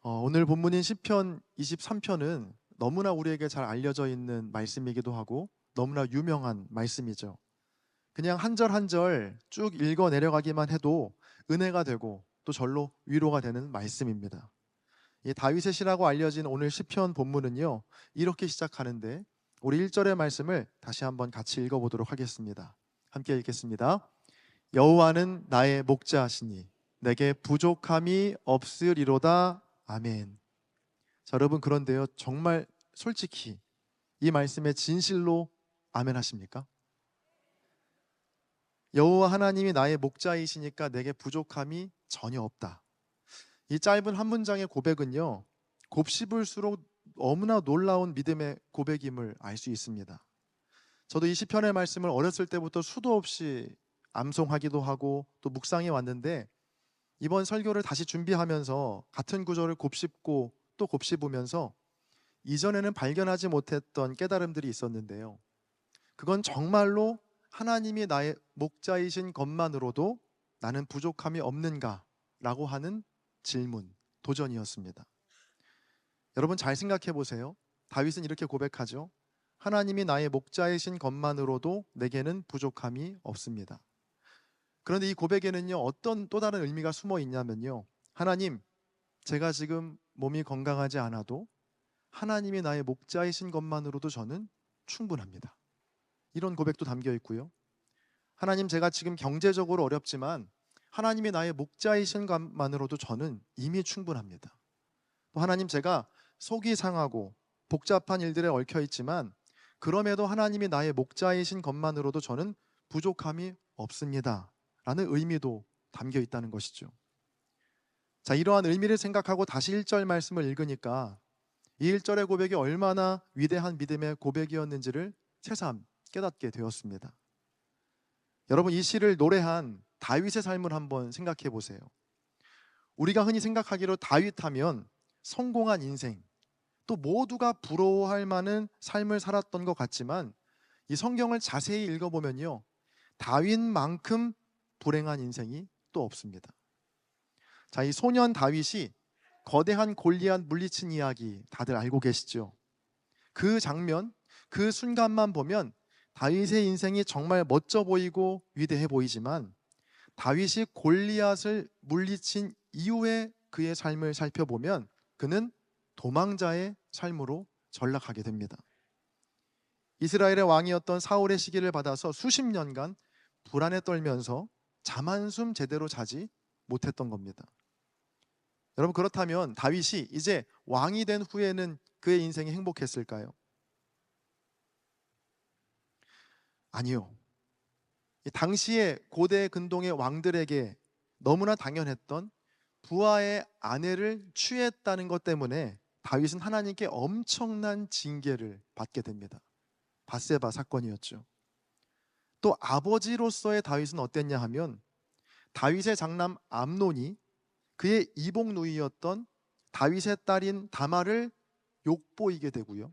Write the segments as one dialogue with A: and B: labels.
A: 오늘 본문인 시편 23편은 너무나 우리에게 잘 알려져 있는 말씀이기도 하고 너무나 유명한 말씀이죠. 그냥 한 절 한 절 쭉 읽어 내려가기만 해도 은혜가 되고 또 절로 위로가 되는 말씀입니다. 이 다윗의 시라고 알려진 오늘 시편 본문은요, 이렇게 시작하는데 우리 1절의 말씀을 다시 한번 같이 읽어보도록 하겠습니다. 함께 읽겠습니다. 여호와는 나의 목자시니 내게 부족함이 없으리로다. 아멘. 자, 여러분, 그런데요, 정말 솔직히 이 말씀에 진실로 아멘 하십니까? 여호와 하나님이 나의 목자이시니까 내게 부족함이 전혀 없다. 이 짧은 한 문장의 고백은요, 곱씹을수록 너무나 놀라운 믿음의 고백임을 알 수 있습니다. 저도 이 시편의 말씀을 어렸을 때부터 수도 없이 암송하기도 하고 또 묵상해 왔는데, 이번 설교를 다시 준비하면서 같은 구절을 곱씹고 또 곱씹으면서 이전에는 발견하지 못했던 깨달음들이 있었는데요, 그건 정말로 하나님이 나의 목자이신 것만으로도 나는 부족함이 없는가? 라고 하는 질문, 도전이었습니다. 여러분, 잘 생각해 보세요. 다윗은 이렇게 고백하죠. 하나님이 나의 목자이신 것만으로도 내게는 부족함이 없습니다. 그런데 이 고백에는요, 어떤 또 다른 의미가 숨어 있냐면요, 하나님, 제가 지금 몸이 건강하지 않아도 하나님이 나의 목자이신 것만으로도 저는 충분합니다. 이런 고백도 담겨 있고요. 하나님, 제가 지금 경제적으로 어렵지만 하나님이 나의 목자이신 것만으로도 저는 이미 충분합니다. 또 하나님, 제가 속이 상하고 복잡한 일들에 얽혀 있지만 그럼에도 하나님이 나의 목자이신 것만으로도 저는 부족함이 없습니다. 라는 의미도 담겨 있다는 것이죠. 자, 이러한 의미를 생각하고 다시 1절 말씀을 읽으니까 이 1절의 고백이 얼마나 위대한 믿음의 고백이었는지를 새삼 깨닫게 되었습니다. 여러분, 이 시를 노래한 다윗의 삶을 한번 생각해 보세요. 우리가 흔히 생각하기로 다윗 하면 성공한 인생, 또 모두가 부러워할 만한 삶을 살았던 것 같지만 이 성경을 자세히 읽어보면요, 다윗만큼 불행한 인생이 또 없습니다. 자, 이 소년 다윗이 거대한 골리앗 물리친 이야기 다들 알고 계시죠? 그 장면, 그 순간만 보면 다윗의 인생이 정말 멋져 보이고 위대해 보이지만 다윗이 골리앗을 물리친 이후의 그의 삶을 살펴보면 그는 도망자의 삶으로 전락하게 됩니다. 이스라엘의 왕이었던 사울의 시기를 받아서 수십 년간 불안에 떨면서 잠 한숨 제대로 자지 못했던 겁니다. 여러분, 그렇다면 다윗이 이제 왕이 된 후에는 그의 인생이 행복했을까요? 아니요. 당시의 고대 근동의 왕들에게 너무나 당연했던 부하의 아내를 취했다는 것 때문에 다윗은 하나님께 엄청난 징계를 받게 됩니다. 밧세바 사건이었죠. 또 아버지로서의 다윗은 어땠냐 하면 다윗의 장남 암논이 그의 이복 누이였던 다윗의 딸인 다말을 욕보이게 되고요,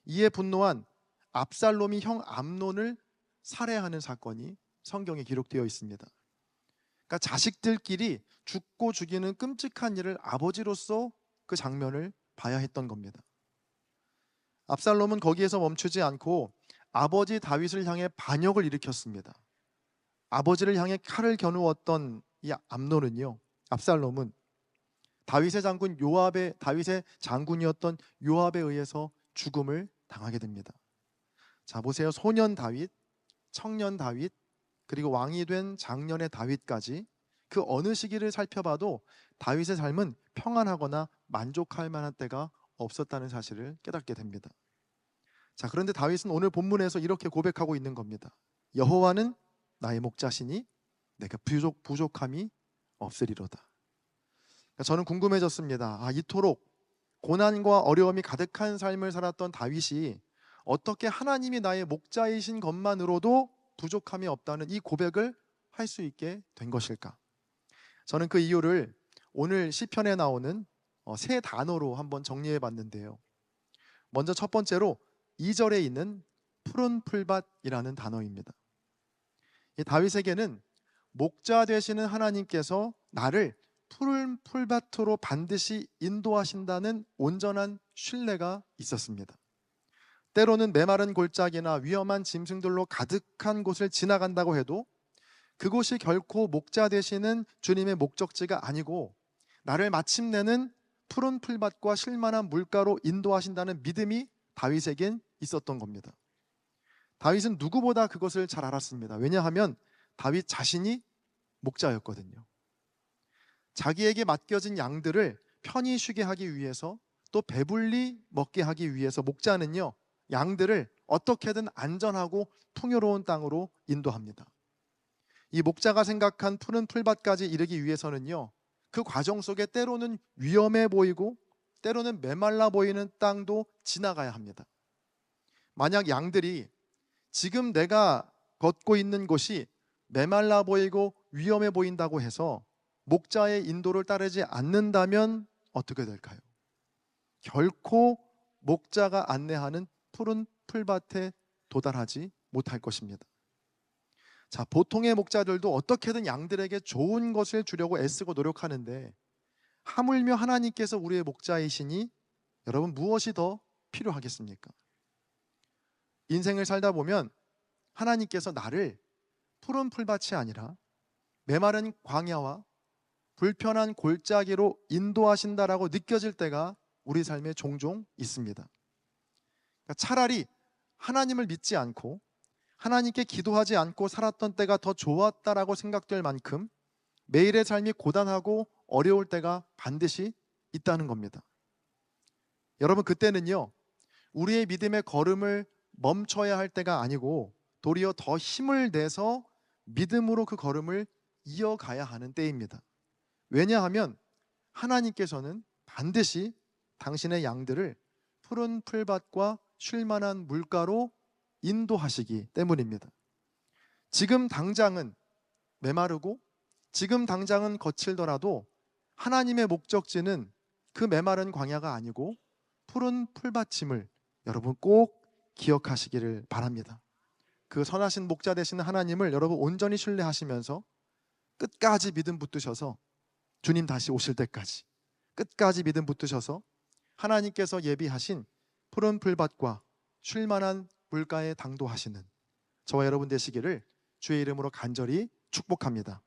A: 이에 분노한 압살롬이 형 암논을 살해하는 사건이 성경에 기록되어 있습니다. 그러니까 자식들끼리 죽고 죽이는 끔찍한 일을 아버지로서 그 장면을 봐야 했던 겁니다. 압살롬은 거기에서 멈추지 않고 아버지 다윗을 향해 반역을 일으켰습니다. 아버지를 향해 칼을 겨누었던 이 암논은요, 압살롬은 다윗의 장군이었던 요압에 의해서 죽음을 당하게 됩니다. 자, 보세요. 소년 다윗, 청년 다윗, 그리고 왕이 된 장년의 다윗까지 그 어느 시기를 살펴봐도 다윗의 삶은 평안하거나 만족할 만한 때가 없었다는 사실을 깨닫게 됩니다. 자, 그런데 다윗은 오늘 본문에서 이렇게 고백하고 있는 겁니다. 여호와는 나의 목자시니 내가 부족함이 없으리로다. 그러니까 저는 궁금해졌습니다. 이토록 고난과 어려움이 가득한 삶을 살았던 다윗이 어떻게 하나님이 나의 목자이신 것만으로도 부족함이 없다는 이 고백을 할 수 있게 된 것일까? 저는 그 이유를 오늘 시편에 나오는 세 단어로 한번 정리해 봤는데요. 먼저 첫 번째로 2절에 있는 푸른 풀밭이라는 단어입니다. 이 다윗에게는 목자 되시는 하나님께서 나를 푸른 풀밭으로 반드시 인도하신다는 온전한 신뢰가 있었습니다. 때로는 메마른 골짜기나 위험한 짐승들로 가득한 곳을 지나간다고 해도 그곳이 결코 목자 되시는 주님의 목적지가 아니고 나를 마침내는 푸른 풀밭과 쉴만한 물가로 인도하신다는 믿음이 다윗에겐 있었던 겁니다. 다윗은 누구보다 그것을 잘 알았습니다. 왜냐하면 다윗 자신이 목자였거든요. 자기에게 맡겨진 양들을 편히 쉬게 하기 위해서, 또 배불리 먹게 하기 위해서 목자는요, 양들을 어떻게든 안전하고 풍요로운 땅으로 인도합니다. 이 목자가 생각한 푸른 풀밭까지 이르기 위해서는요, 그 과정 속에 때로는 위험해 보이고 때로는 메말라 보이는 땅도 지나가야 합니다. 만약 양들이 지금 내가 걷고 있는 곳이 메말라 보이고 위험해 보인다고 해서 목자의 인도를 따르지 않는다면 어떻게 될까요? 결코 목자가 안내하는 푸른 풀밭에 도달하지 못할 것입니다. 자, 보통의 목자들도 어떻게든 양들에게 좋은 것을 주려고 애쓰고 노력하는데, 하물며 하나님께서 우리의 목자이시니 여러분 무엇이 더 필요하겠습니까? 인생을 살다 보면 하나님께서 나를 푸른 풀밭이 아니라 메마른 광야와 불편한 골짜기로 인도하신다라고 느껴질 때가 우리 삶에 종종 있습니다. 그러니까 차라리 하나님을 믿지 않고 하나님께 기도하지 않고 살았던 때가 더 좋았다라고 생각될 만큼 매일의 삶이 고단하고 어려울 때가 반드시 있다는 겁니다. 여러분, 그때는요, 우리의 믿음의 걸음을 멈춰야 할 때가 아니고 도리어 더 힘을 내서 믿음으로 그 걸음을 이어가야 하는 때입니다. 왜냐하면 하나님께서는 반드시 당신의 양들을 푸른 풀밭과 쉴만한 물가로 인도하시기 때문입니다. 지금 당장은 메마르고 지금 당장은 거칠더라도 하나님의 목적지는 그 메마른 광야가 아니고 푸른 풀밭임을 여러분 꼭 기억하시기를 바랍니다. 그 선하신 목자 되시는 하나님을 여러분 온전히 신뢰하시면서 끝까지 믿음 붙드셔서 주님 다시 오실 때까지 끝까지 믿음 붙드셔서 하나님께서 예비하신 푸른 풀밭과 쉴만한 물가에 당도하시는 저와 여러분 되시기를 주의 이름으로 간절히 축복합니다.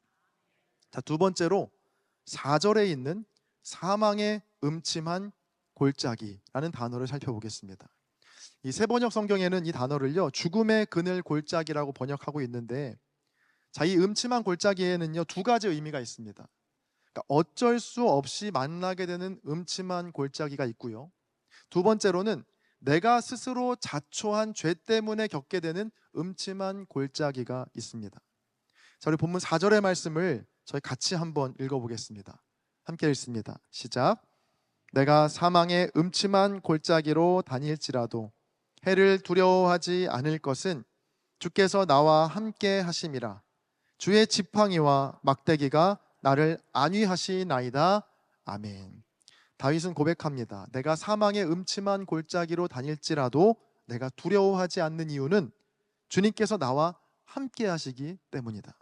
A: 자, 두 번째로 4절에 있는 사망의 음침한 골짜기라는 단어를 살펴보겠습니다. 이 세번역 성경에는 이 단어를요, 죽음의 그늘 골짜기라고 번역하고 있는데, 자, 이 음침한 골짜기에는요 두 가지 의미가 있습니다. 그러니까 어쩔 수 없이 만나게 되는 음침한 골짜기가 있고요, 두 번째로는 내가 스스로 자초한 죄 때문에 겪게 되는 음침한 골짜기가 있습니다. 자, 우리 본문 4절의 말씀을 저희 같이 한번 읽어보겠습니다. 함께 읽습니다. 시작. 내가 사망의 음침한 골짜기로 다닐지라도 해를 두려워하지 않을 것은 주께서 나와 함께 하심이라. 주의 지팡이와 막대기가 나를 안위하시나이다. 아멘. 다윗은 고백합니다. 내가 사망의 음침한 골짜기로 다닐지라도 내가 두려워하지 않는 이유는 주님께서 나와 함께 하시기 때문이다. 자,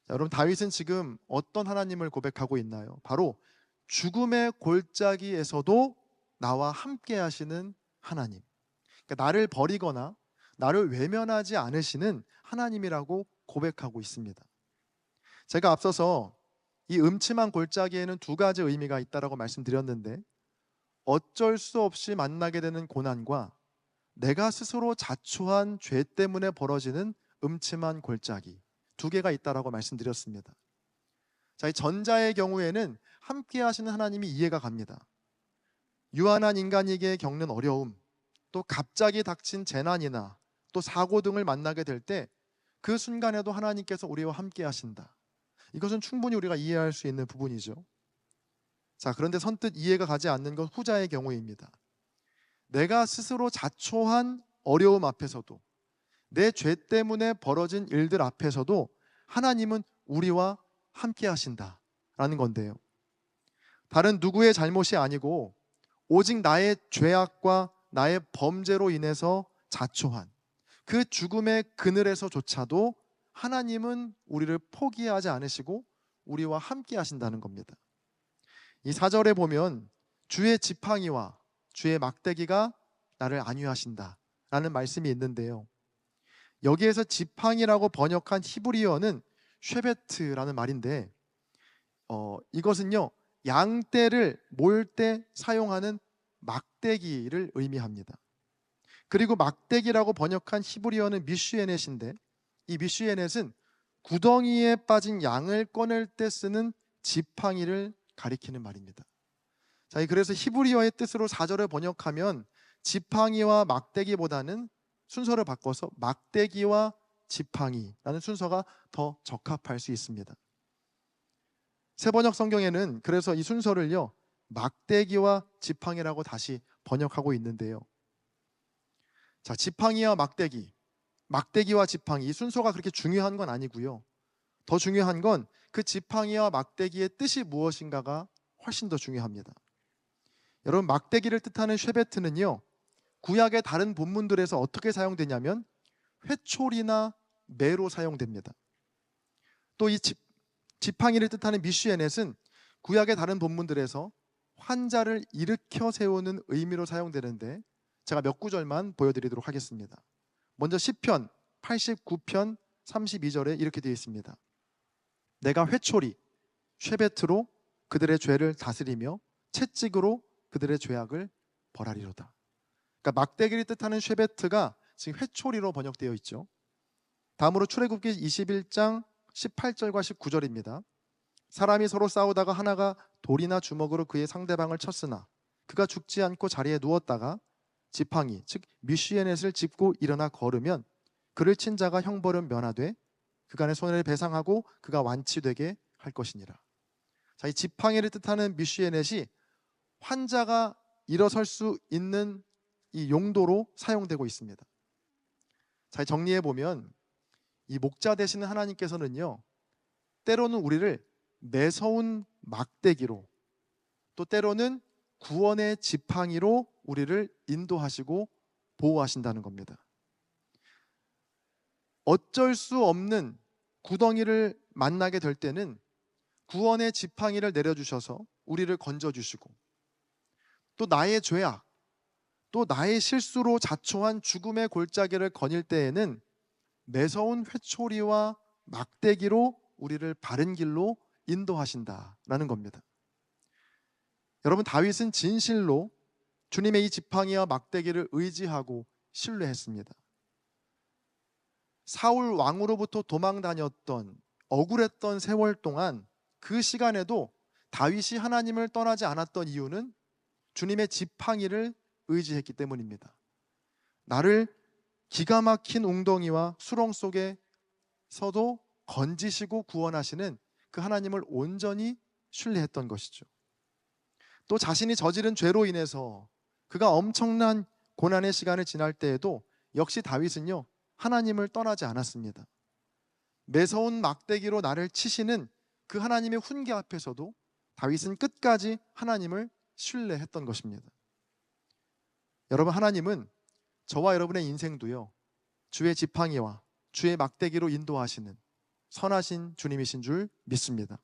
A: 여러분, 다윗은 지금 어떤 하나님을 고백하고 있나요? 바로 죽음의 골짜기에서도 나와 함께 하시는 하나님, 그러니까 나를 버리거나 나를 외면하지 않으시는 하나님이라고 고백하고 있습니다. 제가 앞서서 이 음침한 골짜기에는 두 가지 의미가 있다라고 말씀드렸는데, 어쩔 수 없이 만나게 되는 고난과 내가 스스로 자초한 죄 때문에 벌어지는 음침한 골짜기, 두 개가 있다라고 말씀드렸습니다. 자, 이 전자의 경우에는 함께 하시는 하나님이 이해가 갑니다. 유한한 인간에게 겪는 어려움, 또 갑자기 닥친 재난이나 또 사고 등을 만나게 될 때 그 순간에도 하나님께서 우리와 함께 하신다. 이것은 충분히 우리가 이해할 수 있는 부분이죠. 자, 그런데 선뜻 이해가 가지 않는 건 후자의 경우입니다. 내가 스스로 자초한 어려움 앞에서도, 내 죄 때문에 벌어진 일들 앞에서도 하나님은 우리와 함께 하신다라는 건데요, 다른 누구의 잘못이 아니고 오직 나의 죄악과 나의 범죄로 인해서 자초한 그 죽음의 그늘에서조차도 하나님은 우리를 포기하지 않으시고 우리와 함께 하신다는 겁니다. 이 4절에 보면 주의 지팡이와 주의 막대기가 나를 안위하신다 라는 말씀이 있는데요, 여기에서 지팡이라고 번역한 히브리어는 쉐베트라는 말인데, 이것은요 양떼를 몰 때 사용하는 막대기를 의미합니다. 그리고 막대기라고 번역한 히브리어는 미슈에넷인데, 이 미슈에넷은 구덩이에 빠진 양을 꺼낼 때 쓰는 지팡이를 가리키는 말입니다. 자, 그래서 히브리어의 뜻으로 4절을 번역하면 지팡이와 막대기보다는 순서를 바꿔서 막대기와 지팡이라는 순서가 더 적합할 수 있습니다. 새번역 성경에는 그래서 이 순서를요 막대기와 지팡이라고 다시 번역하고 있는데요, 자, 지팡이와 막대기, 막대기와 지팡이, 이 순서가 그렇게 중요한 건 아니고요, 더 중요한 건 그 지팡이와 막대기의 뜻이 무엇인가가 훨씬 더 중요합니다. 여러분, 막대기를 뜻하는 쉐베트는요 구약의 다른 본문들에서 어떻게 사용되냐면 회초리나 매로 사용됩니다. 또 이 지팡이를 뜻하는 미슈에넷은 구약의 다른 본문들에서 환자를 일으켜 세우는 의미로 사용되는데, 제가 몇 구절만 보여드리도록 하겠습니다. 먼저 시편 89편 32절에 이렇게 되어 있습니다. 내가 회초리, 쉐베트로 그들의 죄를 다스리며 채찍으로 그들의 죄악을 벌하리로다. 그러니까 막대기를 뜻하는 쉐베트가 지금 회초리로 번역되어 있죠. 다음으로 출애굽기 21장 18절과 19절입니다. 사람이 서로 싸우다가 하나가 돌이나 주먹으로 그의 상대방을 쳤으나 그가 죽지 않고 자리에 누웠다가 지팡이 즉 미슈에넷을 짚고 일어나 걸으면 그를 친 자가 형벌은 면하되 그간의 손해를 배상하고 그가 완치되게 할 것이니라. 자, 이 지팡이를 뜻하는 미슈에넷이 환자가 일어설 수 있는 이 용도로 사용되고 있습니다. 자, 정리해 보면 이 목자 되시는 하나님께서는요 때로는 우리를 매서운 막대기로, 또 때로는 구원의 지팡이로 우리를 인도하시고 보호하신다는 겁니다. 어쩔 수 없는 구덩이를 만나게 될 때는 구원의 지팡이를 내려주셔서 우리를 건져주시고, 또 나의 죄악, 또 나의 실수로 자초한 죽음의 골짜기를 거닐 때에는 매서운 회초리와 막대기로 우리를 바른 길로 인도하신다라는 겁니다. 여러분, 다윗은 진실로 주님의 이 지팡이와 막대기를 의지하고 신뢰했습니다. 사울 왕으로부터 도망 다녔던 억울했던 세월 동안 그 시간에도 다윗이 하나님을 떠나지 않았던 이유는 주님의 지팡이를 의지했기 때문입니다. 나를 기가 막힌 웅덩이와 수렁 속에서도 건지시고 구원하시는 그 하나님을 온전히 신뢰했던 것이죠. 또 자신이 저지른 죄로 인해서 그가 엄청난 고난의 시간을 지날 때에도 역시 다윗은요 하나님을 떠나지 않았습니다. 매서운 막대기로 나를 치시는 그 하나님의 훈계 앞에서도 다윗은 끝까지 하나님을 신뢰했던 것입니다. 여러분, 하나님은 저와 여러분의 인생도요 주의 지팡이와 주의 막대기로 인도하시는 선하신 주님이신 줄 믿습니다.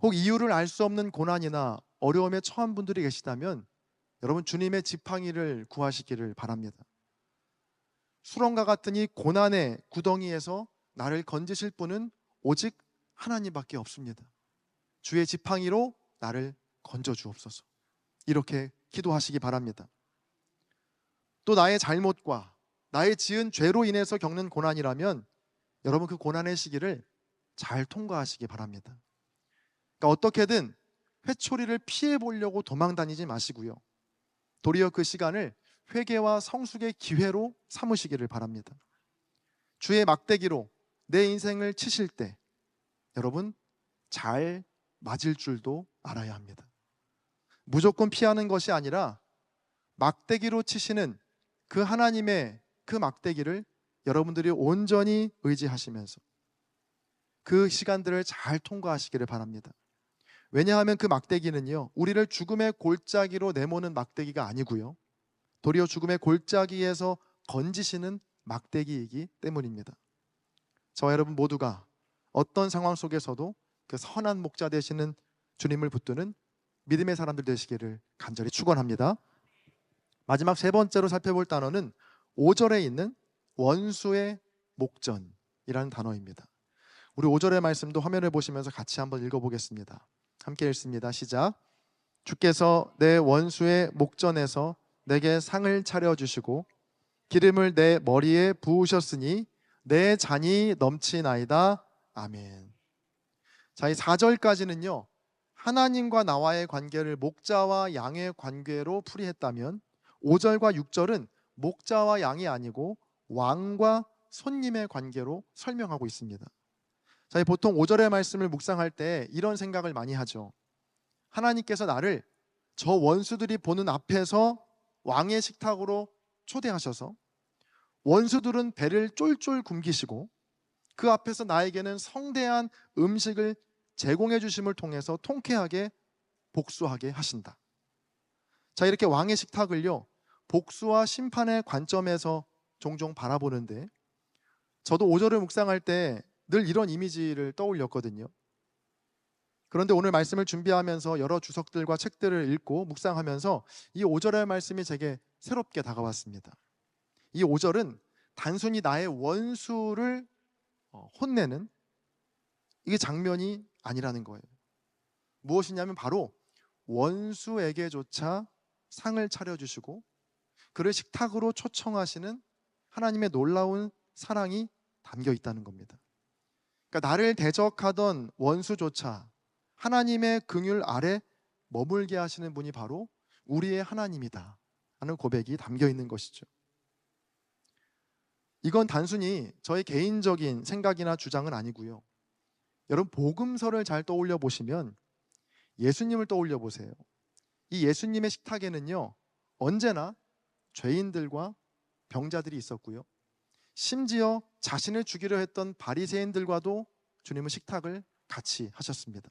A: 혹 이유를 알 수 없는 고난이나 어려움에 처한 분들이 계시다면 여러분, 주님의 지팡이를 구하시기를 바랍니다. 수렁과 같은 이 고난의 구덩이에서 나를 건지실 분은 오직 하나님밖에 없습니다. 주의 지팡이로 나를 건져 주옵소서. 이렇게 기도하시기 바랍니다. 또 나의 잘못과 나의 지은 죄로 인해서 겪는 고난이라면 여러분, 그 고난의 시기를 잘 통과하시기 바랍니다. 그러니까 어떻게든 회초리를 피해 보려고 도망 다니지 마시고요, 도리어 그 시간을 회개와 성숙의 기회로 삼으시기를 바랍니다. 주의 막대기로 내 인생을 치실 때 여러분, 잘 맞을 줄도 알아야 합니다. 무조건 피하는 것이 아니라 막대기로 치시는 그 하나님의 그 막대기를 여러분들이 온전히 의지하시면서 그 시간들을 잘 통과하시기를 바랍니다. 왜냐하면 그 막대기는요 우리를 죽음의 골짜기로 내모는 막대기가 아니고요, 도리어 죽음의 골짜기에서 건지시는 막대기이기 때문입니다. 저와 여러분 모두가 어떤 상황 속에서도 그 선한 목자 되시는 주님을 붙드는 믿음의 사람들 되시기를 간절히 축원합니다. 마지막 세 번째로 살펴볼 단어는 5절에 있는 원수의 목전이라는 단어입니다. 우리 5절의 말씀도 화면을 보시면서 같이 한번 읽어보겠습니다. 함께 읽습니다. 시작. 주께서 내 원수의 목전에서 내게 상을 차려주시고 기름을 내 머리에 부으셨으니 내 잔이 넘치나이다. 아멘. 자, 이 4절까지는요, 하나님과 나와의 관계를 목자와 양의 관계로 풀이했다면 5절과 6절은 목자와 양이 아니고 왕과 손님의 관계로 설명하고 있습니다. 자, 보통 5절의 말씀을 묵상할 때 이런 생각을 많이 하죠. 하나님께서 나를 저 원수들이 보는 앞에서 왕의 식탁으로 초대하셔서 원수들은 배를 쫄쫄 굶기시고 그 앞에서 나에게는 성대한 음식을 제공해 주심을 통해서 통쾌하게 복수하게 하신다. 자, 이렇게 왕의 식탁을요, 복수와 심판의 관점에서 종종 바라보는데 저도 5절을 묵상할 때 늘 이런 이미지를 떠올렸거든요. 그런데 오늘 말씀을 준비하면서 여러 주석들과 책들을 읽고 묵상하면서 이 5절의 말씀이 제게 새롭게 다가왔습니다. 이 5절은 단순히 나의 원수를 혼내는 이게 장면이 아니라는 거예요. 무엇이냐면 바로 원수에게조차 상을 차려주시고 그를 식탁으로 초청하시는 하나님의 놀라운 사랑이 담겨 있다는 겁니다. 그러니까 나를 대적하던 원수조차 하나님의 긍휼 아래 머물게 하시는 분이 바로 우리의 하나님이다 하는 고백이 담겨 있는 것이죠. 이건 단순히 저의 개인적인 생각이나 주장은 아니고요. 여러분, 복음서를 잘 떠올려 보시면 예수님을 떠올려 보세요. 이 예수님의 식탁에는요, 언제나 죄인들과 병자들이 있었고요. 심지어 자신을 죽이려 했던 바리새인들과도 주님은 식탁을 같이 하셨습니다.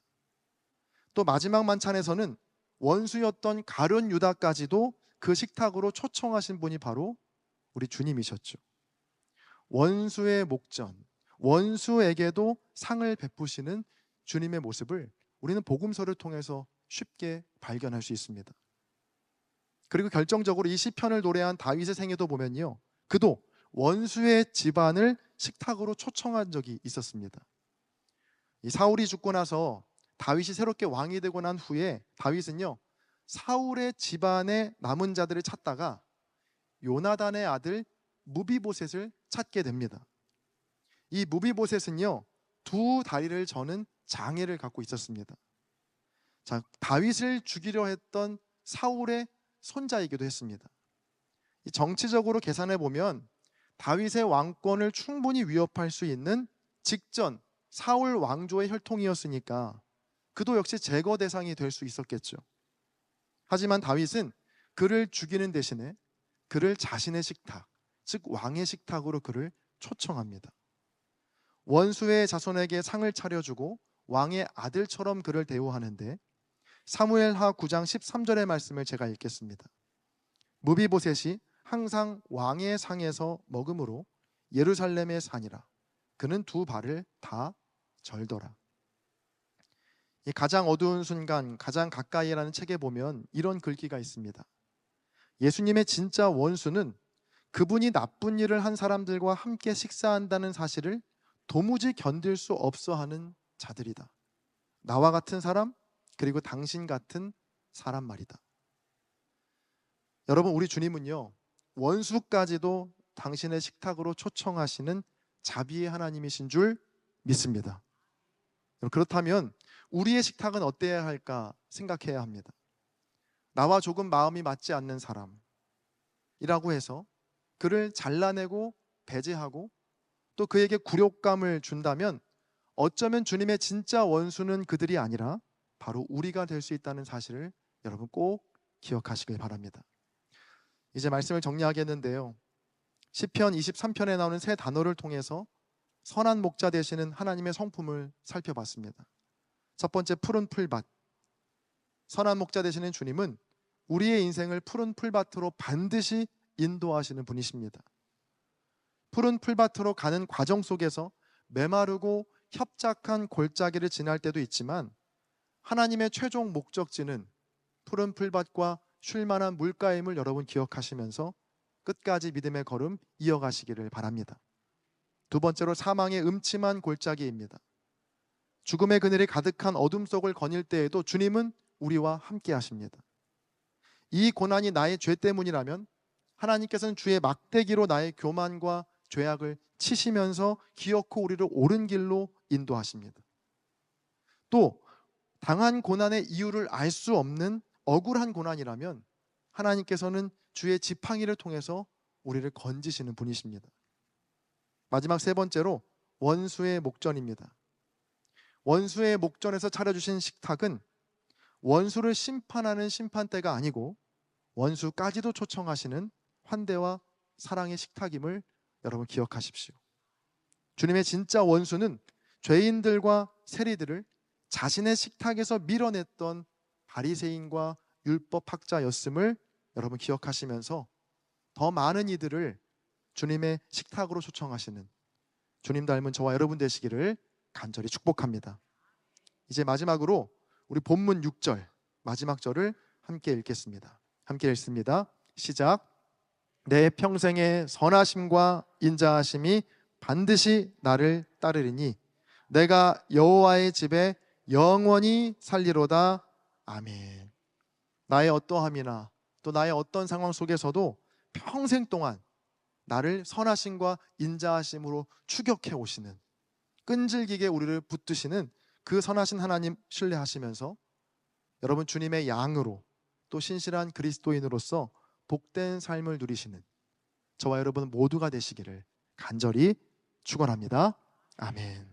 A: 또 마지막 만찬에서는 원수였던 가룟 유다까지도 그 식탁으로 초청하신 분이 바로 우리 주님이셨죠. 원수의 목전, 원수에게도 상을 베푸시는 주님의 모습을 우리는 복음서를 통해서 쉽게 발견할 수 있습니다. 그리고 결정적으로 이 시편을 노래한 다윗의 생애도 보면요, 그도 원수의 집안을 식탁으로 초청한 적이 있었습니다. 이 사울이 죽고 나서 다윗이 새롭게 왕이 되고 난 후에 다윗은요, 사울의 집안의 남은 자들을 찾다가 요나단의 아들 무비보셋을 찾게 됩니다. 이 무비보셋은요, 두 다리를 저는 장애를 갖고 있었습니다. 자, 다윗을 죽이려 했던 사울의 손자이기도 했습니다. 정치적으로 계산해 보면 다윗의 왕권을 충분히 위협할 수 있는 직전 사울 왕조의 혈통이었으니까 그도 역시 제거 대상이 될 수 있었겠죠. 하지만 다윗은 그를 죽이는 대신에 그를 자신의 식탁, 즉 왕의 식탁으로 그를 초청합니다. 원수의 자손에게 상을 차려주고 왕의 아들처럼 그를 대우하는데 사무엘하 9장 13절의 말씀을 제가 읽겠습니다. 무비보셋이 항상 왕의 상에서 먹음으로 예루살렘에 사니라. 그는 두 발을 다 절더라. 이 가장 어두운 순간, 가장 가까이라는 책에 보면 이런 글귀가 있습니다. 예수님의 진짜 원수는 그분이 나쁜 일을 한 사람들과 함께 식사한다는 사실을 도무지 견딜 수 없어 하는 자들이다. 나와 같은 사람, 그리고 당신 같은 사람 말이다. 여러분, 우리 주님은요, 원수까지도 당신의 식탁으로 초청하시는 자비의 하나님이신 줄 믿습니다. 그렇다면 우리의 식탁은 어때야 할까 생각해야 합니다. 나와 조금 마음이 맞지 않는 사람이라고 해서 그를 잘라내고 배제하고 또 그에게 굴욕감을 준다면 어쩌면 주님의 진짜 원수는 그들이 아니라 바로 우리가 될 수 있다는 사실을 여러분 꼭 기억하시길 바랍니다. 이제 말씀을 정리하겠는데요, 시편 23편에 나오는 세 단어를 통해서 선한 목자 되시는 하나님의 성품을 살펴봤습니다. 첫 번째, 푸른 풀밭. 선한 목자 되시는 주님은 우리의 인생을 푸른 풀밭으로 반드시 인도하시는 분이십니다. 푸른 풀밭으로 가는 과정 속에서 메마르고 협착한 골짜기를 지날 때도 있지만 하나님의 최종 목적지는 푸른 풀밭과 쉴만한 물가임을 여러분 기억하시면서 끝까지 믿음의 걸음 이어가시기를 바랍니다. 두 번째로 사망의 음침한 골짜기입니다. 죽음의 그늘이 가득한 어둠 속을 거닐 때에도 주님은 우리와 함께 하십니다. 이 고난이 나의 죄 때문이라면 하나님께서는 주의 막대기로 나의 교만과 죄악을 치시면서 기어코 우리를 옳은 길로 인도하십니다. 또 당한 고난의 이유를 알 수 없는 억울한 고난이라면 하나님께서는 주의 지팡이를 통해서 우리를 건지시는 분이십니다. 마지막 세 번째로 원수의 목전입니다. 원수의 목전에서 차려주신 식탁은 원수를 심판하는 심판대가 아니고 원수까지도 초청하시는 환대와 사랑의 식탁임을 여러분 기억하십시오. 주님의 진짜 원수는 죄인들과 세리들을 자신의 식탁에서 밀어냈던 바리새인과 율법학자였음을 여러분 기억하시면서 더 많은 이들을 주님의 식탁으로 초청하시는 주님 닮은 저와 여러분 되시기를 간절히 축복합니다. 이제 마지막으로 우리 본문 6절 마지막 절을 함께 읽겠습니다. 함께 읽습니다. 시작. 내 평생의 선하심과 인자하심이 반드시 나를 따르리니 내가 여호와의 집에 영원히 살리로다. 아멘. 나의 어떠함이나 또 나의 어떤 상황 속에서도 평생 동안 나를 선하심과 인자하심으로 추격해 오시는, 끈질기게 우리를 붙드시는 그 선하신 하나님 신뢰하시면서 여러분 주님의 양으로 또 신실한 그리스도인으로서 복된 삶을 누리시는 저와 여러분 모두가 되시기를 간절히 축원합니다. 아멘.